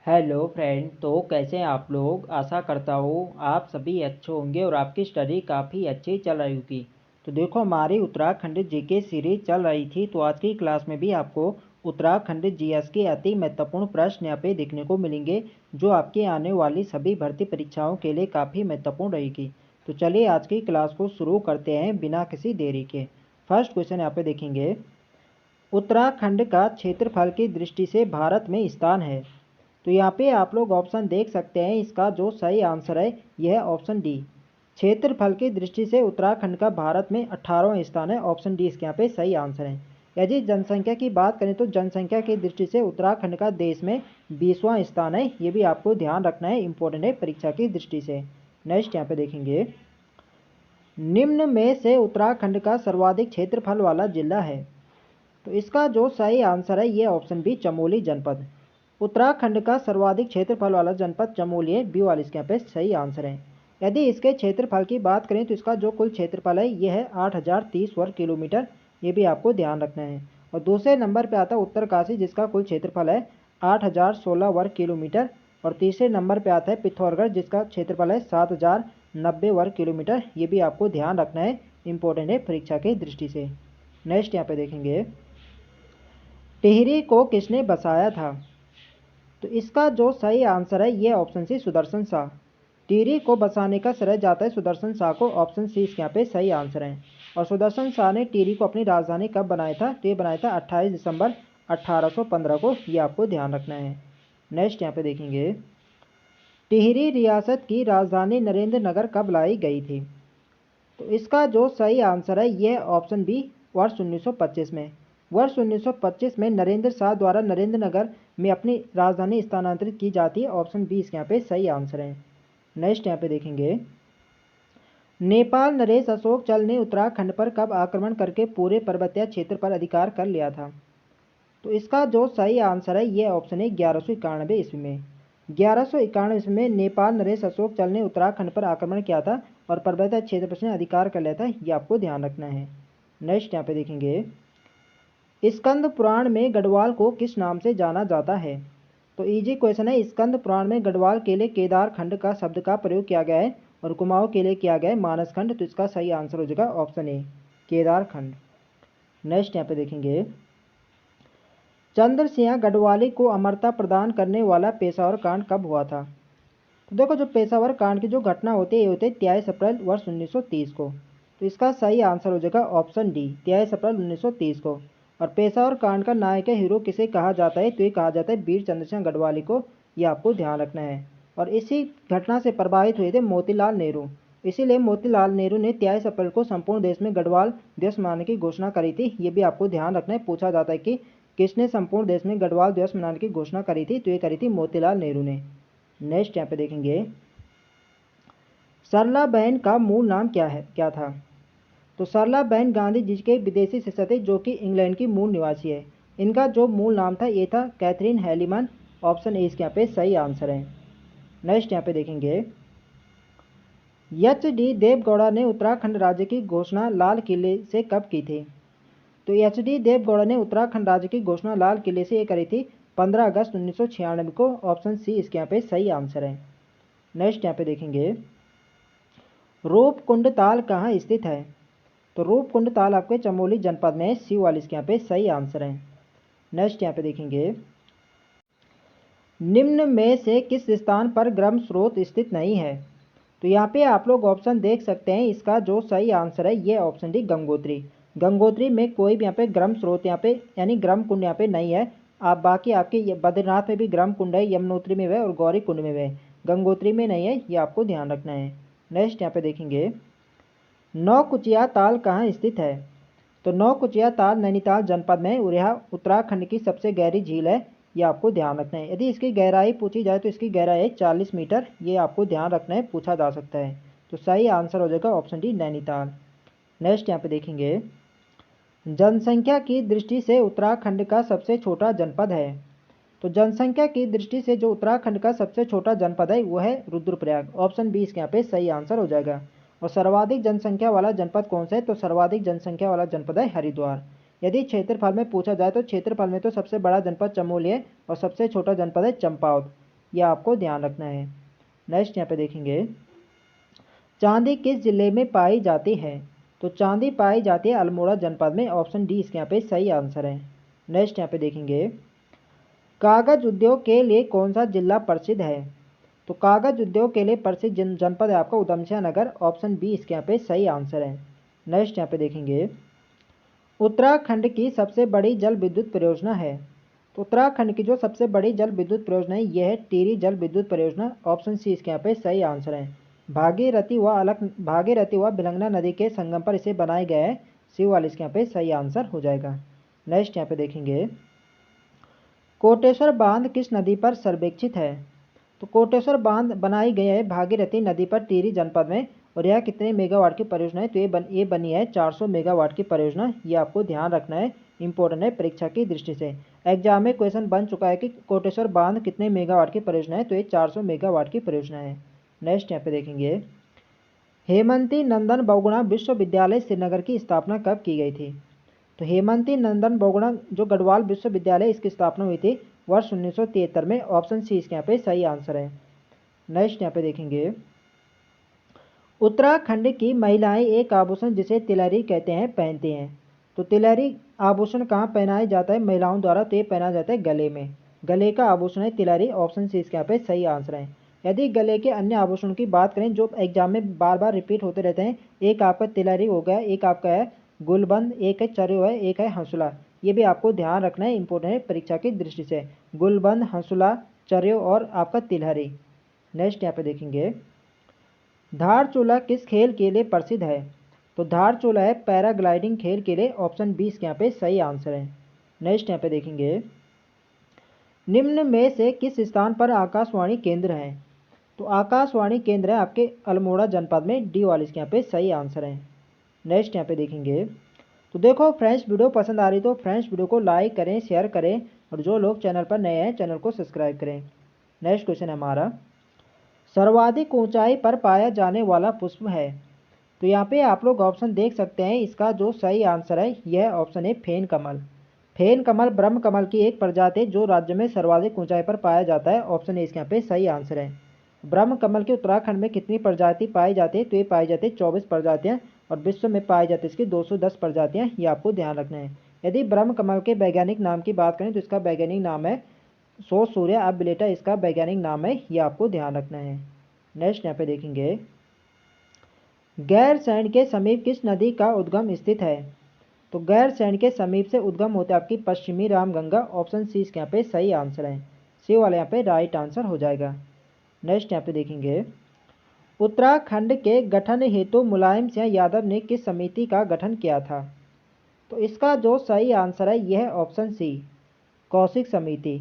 Hello friend. तो कैसे हैं आप लोग। आशा करता हूँ आप सभी अच्छे होंगे और आपकी स्टडी काफ़ी अच्छी चल रही होगी। तो देखो, हमारी उत्तराखंड जीके सीरीज चल रही थी, तो आज की क्लास में भी आपको उत्तराखंड जीएस के अति महत्वपूर्ण प्रश्न यहाँ पे देखने को मिलेंगे, जो आपके आने वाली सभी भर्ती परीक्षाओं के लिए काफ़ी महत्वपूर्ण रहेगी। तो चलिए आज की क्लास को शुरू करते हैं बिना किसी देरी के। फर्स्ट क्वेश्चन यहाँ पे देखेंगे, उत्तराखंड का क्षेत्रफल की दृष्टि से भारत में स्थान है। तो यहाँ पे आप लोग ऑप्शन देख सकते हैं, इसका जो सही आंसर है यह है ऑप्शन डी। क्षेत्रफल की दृष्टि से उत्तराखंड का भारत में 18वां स्थान है। ऑप्शन डी इसके यहाँ पे सही आंसर है। यदि जनसंख्या की बात करें तो जनसंख्या की दृष्टि से उत्तराखंड का देश में 20वां स्थान है। ये भी आपको ध्यान रखना है, इंपॉर्टेंट है परीक्षा की दृष्टि से। नेक्स्ट यहाँ पे देखेंगे, निम्न में से उत्तराखंड का सर्वाधिक क्षेत्रफल वाला जिला है। तो इसका जो सही आंसर है ये ऑप्शन बी, चमोली जनपद। उत्तराखंड का सर्वाधिक क्षेत्रफल वाला जनपद चमोली है, बी वाला इसके यहाँ पे सही आंसर है। यदि इसके क्षेत्रफल की बात करें तो इसका जो कुल क्षेत्रफल है ये है 8030 वर्ग किलोमीटर। ये भी आपको ध्यान रखना है। और दूसरे नंबर पे आता है उत्तरकाशी, जिसका कुल क्षेत्रफल है 8016 वर्ग किलोमीटर। और तीसरे नंबर पे आता है पिथौरगढ़, जिसका क्षेत्रफल है 7090 वर्ग किलोमीटर। ये भी आपको ध्यान रखना है, इंपॉर्टेंट है परीक्षा की दृष्टि से। नेक्स्ट यहाँ पे देखेंगे, टिहरी को किसने बसाया था। तो इसका जो सही आंसर है ये ऑप्शन सी, सुदर्शन शाह। टिहरी को बसाने का श्रेय जाता है सुदर्शन शाह को। ऑप्शन सी इसके यहाँ पे सही आंसर है। और सुदर्शन शाह ने टिहरी को अपनी राजधानी कब बनाया था, तो ये बनाया था 28 दिसंबर 1815 को। ये आपको ध्यान रखना है। नेक्स्ट यहाँ पे देखेंगे, टिहरी रियासत की राजधानी नरेंद्र नगर कब लाई गई थी। तो इसका जो सही आंसर है ये ऑप्शन बी, वर्ष 1925 में। वर्ष 1925 में नरेंद्र शाह द्वारा नरेंद्र नगर में अपनी राजधानी स्थानांतरित की जाती है। ऑप्शन बी इसके यहाँ पे सही आंसर है। नेक्स्ट यहाँ पे देखेंगे, नेपाल नरेश अशोक चल ने उत्तराखंड पर कब आक्रमण करके पूरे पर्वतीय क्षेत्र पर अधिकार कर लिया था। तो इसका जो सही आंसर है ये ऑप्शन है 1191 ईस्वी में। 1191 ईस्वी में नेपाल नरेश अशोक चल ने उत्तराखंड पर आक्रमण किया था और पर्वतीय क्षेत्र पर उसने अधिकार कर लिया था। ये आपको ध्यान रखना है। नेक्स्ट यहाँ पे देखेंगे, स्कंद पुराण में गढ़वाल को किस नाम से जाना जाता है। तो इजी क्वेश्चन है। स्कंद पुराण में गढ़वाल के लिए केदार खंड का शब्द का प्रयोग किया गया है और कुमाऊं के लिए किया गया है मानस खंड। तो इसका सही आंसर हो जाएगा ऑप्शन ए, केदार खंड। नेक्स्ट यहाँ पे देखेंगे, चंद्रसिंह गढ़वाली को अमरता प्रदान करने वाला पेशावर कांड कब हुआ था। तो देखो, जो पेशावर कांड की जो घटना होती है ये होती है 23 अप्रैल वर्ष 1930 को। तो इसका सही आंसर हो जाएगा ऑप्शन डी, 23 अप्रैल 1930 को। और पेशावर कांड का नायक हीरो किसे कहा जाता है, तो ये कहा जाता है वीर चंद्रसिंह गढ़वाली को। ये आपको ध्यान रखना है। और इसी घटना से प्रभावित हुए थे मोतीलाल नेहरू। इसीलिए मोतीलाल नेहरू ने 23 अप्रैल को संपूर्ण देश में गढ़वाल दिवस मनाने की घोषणा करी थी। ये भी आपको ध्यान रखना है, पूछा जाता है कि किसने संपूर्ण देश में गढ़वाल दिवस मनाने की घोषणा करी थी, तो ये करी थी मोतीलाल नेहरू ने। नेक्स्ट यहाँ पे देखेंगे, सरला बहन का मूल नाम क्या था। तो सरला बहन गांधी जी के विदेशी शिष्य थे, जो कि इंग्लैंड की मूल निवासी है। इनका जो मूल नाम था ये था कैथरीन हेलीमन। ऑप्शन ए इसके यहाँ पे सही आंसर है। नेक्स्ट यहाँ पे देखेंगे, एच डी देवगौड़ा ने उत्तराखंड राज्य की घोषणा लाल किले से कब की थी। तो एच डी देवगौड़ा ने उत्तराखंड राज्य की घोषणा लाल किले से ये करी थी 15 अगस्त 1996 को। ऑप्शन सी इसके यहाँ पे सही आंसर है। नेक्स्ट यहाँ पे देखेंगे, रूपकुंड ताल कहाँ स्थित है। तो रूपकुंड ताल आपके चमोली जनपद में, सी वाली इसके यहाँ पे सही आंसर है। नेक्स्ट यहाँ पे देखेंगे, निम्न में से किस स्थान पर गर्म स्रोत स्थित नहीं है। तो यहाँ पे आप लोग ऑप्शन देख सकते हैं, इसका जो सही आंसर है ये ऑप्शन डी, गंगोत्री। गंगोत्री में कोई भी यहाँ पे गर्म स्रोत यहाँ पे यानी गर्म कुंड यहाँ पे नहीं है। आप बाकी आपके बद्रीनाथ में भी गर्म कुंड है, यमुनोत्री में है और गौरी कुंड में है, गंगोत्री में नहीं है। ये आपको ध्यान रखना है। नेक्स्ट यहाँ पे देखेंगे, नौकुचिया ताल कहाँ स्थित है। तो नौकुचिया ताल नैनीताल जनपद में और यह उत्तराखंड की सबसे गहरी झील है। ये आपको ध्यान रखना है। यदि इसकी गहराई पूछी जाए तो इसकी गहराई है 40 मीटर। ये आपको ध्यान रखना है, पूछा जा सकता है। तो सही आंसर हो जाएगा ऑप्शन डी, नैनीताल। नेक्स्ट यहाँ पे देखेंगे, जनसंख्या की दृष्टि से उत्तराखंड का सबसे छोटा जनपद है। तो जनसंख्या की दृष्टि से जो उत्तराखंड का सबसे छोटा जनपद है वो है रुद्रप्रयाग। ऑप्शन बी इसके यहाँ पे सही आंसर हो जाएगा। और सर्वाधिक जनसंख्या वाला जनपद कौन सा है, तो सर्वाधिक जनसंख्या वाला जनपद है हरिद्वार। यदि क्षेत्रफल में पूछा जाए तो क्षेत्रफल में तो सबसे बड़ा जनपद चमोली है और सबसे छोटा जनपद है चंपावत। यह आपको ध्यान रखना है। नेक्स्ट यहाँ पे देखेंगे, चांदी किस जिले में पाई जाती है? तो चांदी पाई जाती है अल्मोड़ा जनपद में, ऑप्शन डी इसके यहाँ पे सही आंसर है। नेक्स्ट यहाँ पे देखेंगे, कागज उद्योग के लिए कौन सा जिला प्रसिद्ध है? तो कागज उद्योग के लिए प्रसिद्ध जनपद है आपका उधमसिंह नगर, ऑप्शन बी इसके यहाँ पे सही आंसर है। नेक्स्ट यहाँ पे देखेंगे, उत्तराखंड की सबसे बड़ी जल विद्युत परियोजना है? तो उत्तराखंड की जो सबसे बड़ी जल विद्युत परियोजना है यह है टिहरी जल विद्युत परियोजना, ऑप्शन सी इसके यहाँ पे सही आंसर है। भागीरथी व भिलंगना नदी के संगम पर इसे बनाया गया है, सी वाले इसके यहाँ पे सही आंसर हो जाएगा। नेक्स्ट यहाँ पे देखेंगे, कोटेश्वर बांध किस नदी पर सर्वेक्षित है? तो कोटेश्वर बांध बनाई गई है भागीरथी नदी पर टिहरी जनपद में, और यह कितने मेगावाट की परियोजना है? तो ये बनी है 400 मेगावाट की परियोजना, ये आपको ध्यान रखना है, इंपॉर्टेंट है परीक्षा की दृष्टि से। एग्जाम में क्वेश्चन बन चुका है कि कोटेश्वर बांध कितने मेगावाट की परियोजना है? तो ये 400 मेगावाट की परियोजना है। नेक्स्ट यहाँ पे देखेंगे, हेमंती नंदन बहुगुणा विश्वविद्यालय श्रीनगर की स्थापना कब की गई थी? तो हेमंती नंदन बहुगुणा जो गढ़वाल विश्वविद्यालय इसकी स्थापना हुई थी वर्ष 1973 में, ऑप्शन सी इसके यहाँ पे सही आंसर है। नेक्स्ट यहाँ पे देखेंगे, उत्तराखंड की महिलाएं एक आभूषण जिसे तिलहरी कहते हैं पहनती हैं। तो तिलहरी आभूषण कहाँ पहनाया जाता है महिलाओं द्वारा? तो ये पहनाया जाता है गले में, गले का आभूषण है तिलहरी, ऑप्शन सी इसके यहाँ पे सही आंसर है। यदि गले के अन्य आभूषण की बात करें जो एग्जाम में बार बार रिपीट होते रहते हैं, एक आपका तिलहरी हो गया, एक आपका है गुलबंद, एक है चर्यो है, एक है हंसुला, ये भी आपको ध्यान रखना है, इंपॉर्टेंट है परीक्षा की दृष्टि से। गुलबंद, हंसुला, चर्यो और आपका तिलहरी। नेक्स्ट यहाँ पे देखेंगे, धारचूला किस खेल के लिए प्रसिद्ध है? तो धारचूला है पैराग्लाइडिंग खेल के लिए, ऑप्शन बी इसके यहाँ पे सही आंसर है। नेक्स्ट यहाँ पे देखेंगे, निम्न में से किस स्थान पर आकाशवाणी केंद्र है? तो आकाशवाणी केंद्र है आपके अल्मोड़ा जनपद में, डी वाले इसके यहाँ पे सही आंसर है। नेक्स्ट यहाँ पे देखेंगे, तो देखो फ्रेंड्स वीडियो पसंद आ रही तो फ्रेंड्स वीडियो को लाइक करें, शेयर करें, और जो लोग चैनल पर नए हैं चैनल को सब्सक्राइब करें। नेक्स्ट क्वेश्चन है हमारा, सर्वाधिक ऊंचाई पर पाया जाने वाला पुष्प है? तो यहाँ पे आप लोग ऑप्शन देख सकते हैं, इसका जो सही आंसर है यह ऑप्शन है फेन कमल। फेन कमल ब्रह्म कमल की एक प्रजाति है जो राज्य में सर्वाधिक ऊंचाई पर पाया जाता है, ऑप्शन ए इसके यहाँ पे सही आंसर है। ब्रह्म कमल के उत्तराखंड में कितनी प्रजाति पाई जाती है? तो ये पाई जाती है 24 प्रजातियाँ, और विश्व में पाई जाती है इसकी 210 प्रजातियाँ, ये आपको ध्यान रखना है। यदि ब्रह्म कमल के वैज्ञानिक नाम की बात करें तो इसका वैज्ञानिक नाम है सोसूर्या अबिलेटा, इसका वैज्ञानिक नाम है, ये आपको ध्यान रखना है। नेक्स्ट यहाँ पे देखेंगे, गैरसैंण के समीप किस नदी का उद्गम स्थित है? तो गैरसैंण के समीप से उद्गम होते आपकी पश्चिमी रामगंगा, ऑप्शन सी इसके यहाँ पे सही आंसर है, सी वाला यहाँ पे राइट आंसर हो जाएगा। नेक्स्ट यहाँ पे देखेंगे, उत्तराखंड के गठन हेतु मुलायम सिंह यादव ने किस समिति का गठन किया था? तो इसका जो सही आंसर है यह है ऑप्शन सी, कौशिक समिति।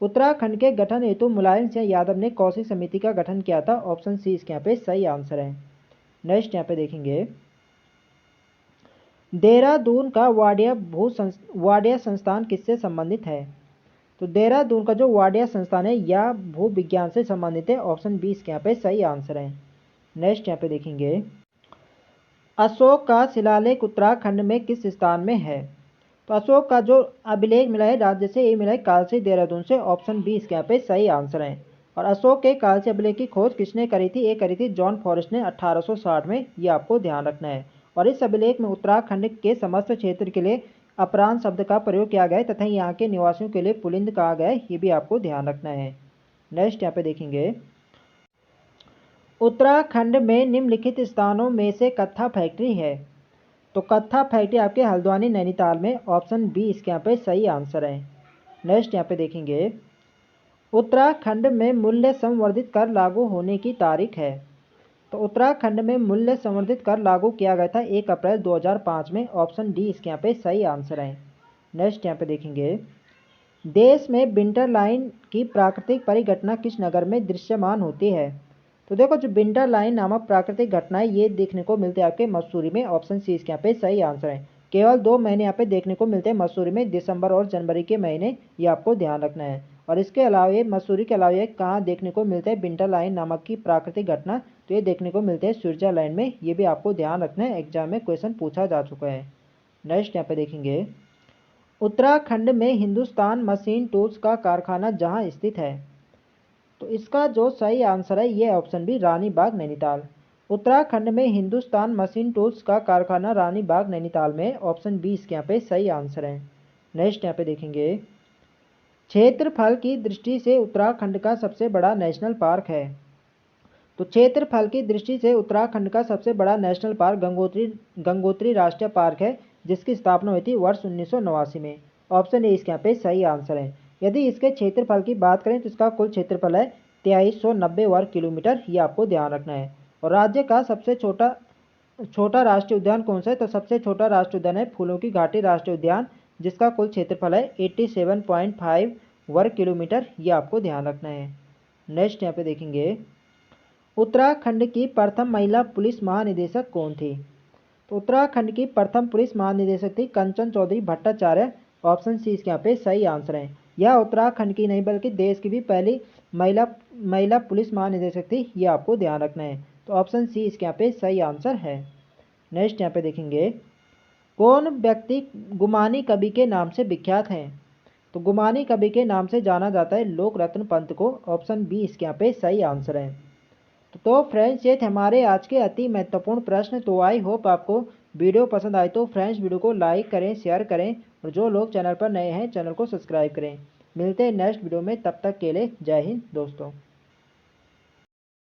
उत्तराखंड के गठन हेतु मुलायम सिंह यादव ने कौशिक समिति का गठन किया था, ऑप्शन सी इसके यहाँ पे सही आंसर है। नेक्स्ट यहाँ पे देखेंगे, देहरादून का वाडिया संस्थान किससे संबंधित है? तो देहरादून का जो वाडिया संस्थान है यह भू विज्ञान से संबंधित है, ऑप्शन बी इसके यहाँ पे सही आंसर है। नेक्स्ट यहाँ पे देखेंगे, अशोक का शिलालेख उत्तराखंड में किस स्थान में है? तो अशोक का जो अभिलेख मिला है राज्य से, ये मिला है कालसी देहरादून से, ऑप्शन बी इसके यहाँ पे सही आंसर है। और अशोक के कालसी अभिलेख की खोज किसने करी थी? ये करी थी जॉन फॉरेस्ट ने 1860 में, ये आपको ध्यान रखना है। और इस अभिलेख में उत्तराखंड के समस्त क्षेत्र के लिए अपरांत शब्द का प्रयोग किया गया है तथा यहाँ के निवासियों के लिए पुलिंद कहा गया है, ये भी आपको ध्यान रखना है। नेक्स्ट यहाँ पे देखेंगे, उत्तराखंड में निम्नलिखित स्थानों में से कत्था फैक्ट्री है? तो कत्था फैक्ट्री आपके हल्द्वानी नैनीताल में, ऑप्शन बी इसके यहाँ पे सही आंसर है। नेक्स्ट यहाँ पे देखेंगे, उत्तराखंड में मूल्य संवर्धित कर लागू होने की तारीख है? तो उत्तराखंड में मूल्य संवर्धित कर लागू किया गया था 1 अप्रैल 2005 में, ऑप्शन डी इसके यहाँ पे सही आंसर है। नेक्स्ट यहाँ पे देखेंगे, देश में विंटर लाइन की प्राकृतिक परिघटना किस नगर में दृश्यमान होती है? तो देखो जो विंटर लाइन नामक प्राकृतिक घटनाएं ये देखने को मिलते हैं आपके मसूरी में, ऑप्शन सी इसके यहाँ पे सही आंसर है। केवल 2 महीने यहाँ पे देखने को मिलते हैं मसूरी में, दिसंबर और जनवरी के महीने, ये आपको ध्यान रखना है। और इसके अलावा ये मसूरी के अलावा ये कहाँ देखने को मिलते हैं विंटर लाइन नामक की प्राकृतिक घटना? तो ये देखने को मिलते हैं स्विट्जरलैंड में, ये भी आपको ध्यान रखना है, एग्जाम में क्वेश्चन पूछा जा चुका है। नेक्स्ट यहाँ पे देखेंगे, उत्तराखंड में हिंदुस्तान मशीन टूल्स का कारखाना जहाँ स्थित है? तो इसका जो सही आंसर है ये ऑप्शन बी रानी बाग नैनीताल। उत्तराखंड में हिंदुस्तान मशीन टूल्स का कारखाना रानी बाग नैनीताल में, ऑप्शन बी इसके यहाँ पे सही आंसर है। नेक्स्ट यहाँ पे देखेंगे, क्षेत्रफल की दृष्टि से उत्तराखंड का सबसे बड़ा नेशनल पार्क है। तो क्षेत्रफल की दृष्टि से उत्तराखंड का सबसे बड़ा नेशनल पार्क गंगोत्री राष्ट्रीय पार्क है, जिसकी स्थापना हुई थी वर्ष 1989 में। ऑप्शन ए इसके यहाँ पे सही आंसर है। यदि इसके क्षेत्रफल की बात करें तो इसका कुल क्षेत्रफल है 2390 वर्ग किलोमीटर, ये आपको ध्यान रखना है। और राज्य का सबसे छोटा राष्ट्रीय उद्यान कौन सा है? तो सबसे छोटा राष्ट्रीय उद्यान है फूलों की घाटी राष्ट्रीय उद्यान, जिसका कुल क्षेत्रफल है 87.5 वर्ग किलोमीटर, ये आपको ध्यान रखना है। नेक्स्ट यहाँ पे देखेंगे, उत्तराखंड की प्रथम महिला पुलिस महानिदेशक कौन थी? तो उत्तराखंड की प्रथम पुलिस महानिदेशक थी कंचन चौधरी भट्टाचार्य। ऑप्शन सी इसके यहाँ पे सही आंसर है। यह उत्तराखंड की नहीं बल्कि देश की भी पहली महिला पुलिस महानिदेशक थी, ये आपको ध्यान रखना है। तो ऑप्शन सी इसके यहाँ पे सही आंसर है। नेक्स्ट यहाँ पे देखेंगे, कौन व्यक्ति गुमानी कवि के नाम से विख्यात हैं? तो गुमानी कवि के नाम से जाना जाता है लोक रत्न पंत को। ऑप्शन बी इसके यहाँ पे सही आंसर है। तो फ्रेंड्स ये थे हमारे आज के अति महत्वपूर्ण प्रश्न। तो आई होप आपको वीडियो पसंद आए तो फ्रेंड्स वीडियो को लाइक करें, शेयर करें, और जो लोग चैनल पर नए हैं चैनल को सब्सक्राइब करें। मिलते हैं नेक्स्ट वीडियो में, तब तक के लिए जय हिंद दोस्तों।